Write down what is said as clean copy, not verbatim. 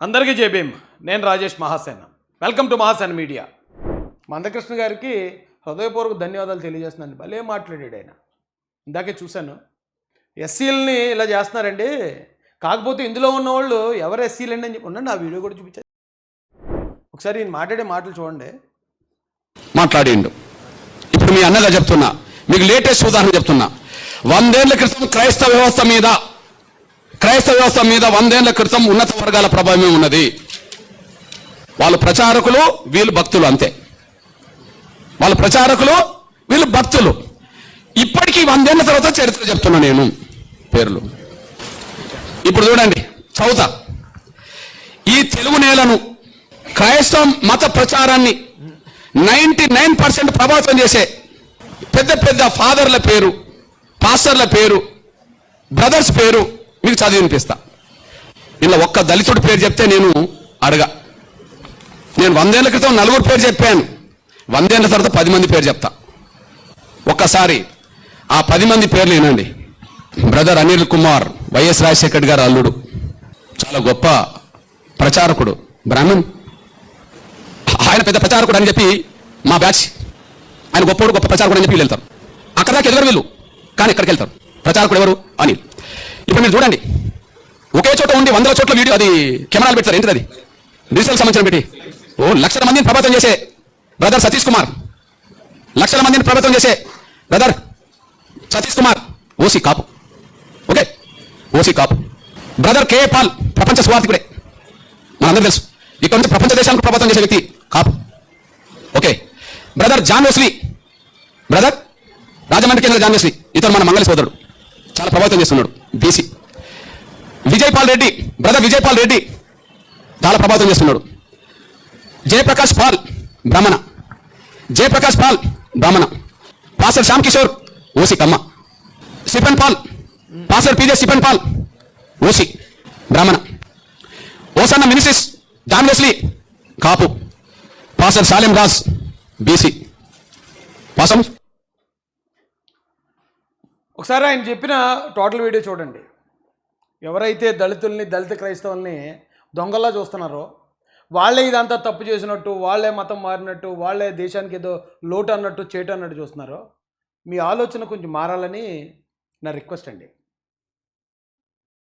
అందరికీ జై భీమ్. నేను Rajesh Mahasena. Welcome to Mahasena media. Mandakrishna గారికి హృదయపూర్వక ధన్యవాదాలు తెలియజేస్తున్నాను. భలే మాట్లాడాడు ఆయన. ఇందాకే చూశాను. ఎస్సీలని ఇలా చేస్తున్నారండి, కాకపోతే ఇందులో ఉన్నవాళ్ళు ఎవరు ఎస్సీలండి అని చెప్పి ఉండండి, ఆ వీడియో కూడా చూపించారు. ఒకసారి ఈయన మాట్లాడే మాటలు చూడండి. మాట్లాడిండు. ఇప్పుడు మీ అన్నగా చెప్తున్నా, మీకు లేటెస్ట్ ఉదాహరణ చెప్తున్నా. 100 ఏళ్ల క్రితం క్రైస్తవ వ్యవస్థ మీద 100 ఏళ్ల క్రితం ఉన్నత వర్గాల ప్రభావమే ఉన్నది. వాళ్ళు ప్రచారకులు, వీళ్ళు భక్తులు, అంతే. వాళ్ళు ప్రచారకులు, వీళ్ళు భక్తులు. ఇప్పటికీ 100 ఏళ్ల తర్వాత చరిత్ర చెప్తున్నా నేను పేర్లు. ఇప్పుడు చూడండి, చౌత ఈ తెలుగు నేలను క్రైస్తవ మత ప్రచారాన్ని 99% ప్రభావితం చేసే పెద్ద పెద్ద ఫాదర్ల పేరు, పాస్టర్ల పేరు, బ్రదర్స్ పేరు మీకు చదివి వినిపిస్తా. ఇలా ఒక్క దళితుడి పేరు చెప్తే నేను 100 ఏళ్ల క్రితం 4 పేరు చెప్పాను. 100 ఏళ్ల తర్వాత 10 మంది పేరు చెప్తా. ఒక్కసారి ఆ 10 మంది పేర్లు వినండి. బ్రదర్ అనిల్ కుమార్, వైఎస్ రాజశేఖర్ గారు అల్లుడు, చాలా గొప్ప ప్రచారకుడు, బ్రాహ్మణ్. ఆయన పెద్ద ప్రచారకుడు అని చెప్పి మా బ్యాచ్, ఆయన గొప్ప ప్రచారకుడు అని చెప్పి వీళ్ళు వెళ్తారు. అక్కడ దాకా ఎదురు వీళ్ళు, కానీ ఇక్కడికి వెళ్తారు. ప్రచారకుడు ఎవరు? అనిల్. ఇప్పుడు మీరు చూడండి, ఒకే చోట ఉండి 100 చోట్ల వీడియో, అది కెమెరాలు పెడతారు. ఏంటిది అది? డిజిటల్ సంబంధించిన పెట్టి లక్షల మందిని ప్రభావితం చేసే బ్రదర్ సతీష్ కుమార్, లక్షల మందిని ప్రభావితం చేసే బ్రదర్ సతీష్ కుమార్, ఓసీ కాపు. ఓకే, ఓసీ కాపు. బ్రదర్ కే పాల్, ప్రపంచ స్వార్థికుడే, మనందరూ తెలుసు. ఇక్కడ నుంచి ప్రపంచ దేశానికి ప్రభావితం చేసే వ్యక్తి, Kapu. Okay. Brother John Wesley, brother Rajahmundry కేంద్ర జాన్ వెస్లీ, ఇతను మన మంగళ సోదరుడు, చాలా ప్రభావితం చేస్తున్నాడు, BC. Vijay Paul Reddy, brother Vijay Paul Reddy చాలా ప్రభావితం చేస్తున్నాడు. Jayaprakash Paul, Brahmana. Jayaprakash Paul, Brahmana. Pastor Shyam Kishore, OC Kamma. సిపెన్ పాల్, పాసర్ పీజే సిపెన్ పాల్, ఓసీ, బ్రాహ్మణ. ఓసన్న మినిసిస్, John Wesley, Kapu. Pastor Salem Raj, BC. పాసం. ఒకసారి ఆయన చెప్పిన టోటల్ వీడియో చూడండి. ఎవరైతే దళితుల్ని, దళిత క్రైస్తవుల్ని దొంగల్లా చూస్తున్నారో వాళ్ళే ఇదంతా తప్పు చేసినట్టు, వాళ్ళే మతం మారినట్టు, వాళ్ళే దేశానికి ఏదో లోటు అన్నట్టు, చేటు అన్నట్టు చూస్తున్నారో మీ ఆలోచన కొంచెం మారాలని నా రిక్వెస్ట్ అండి.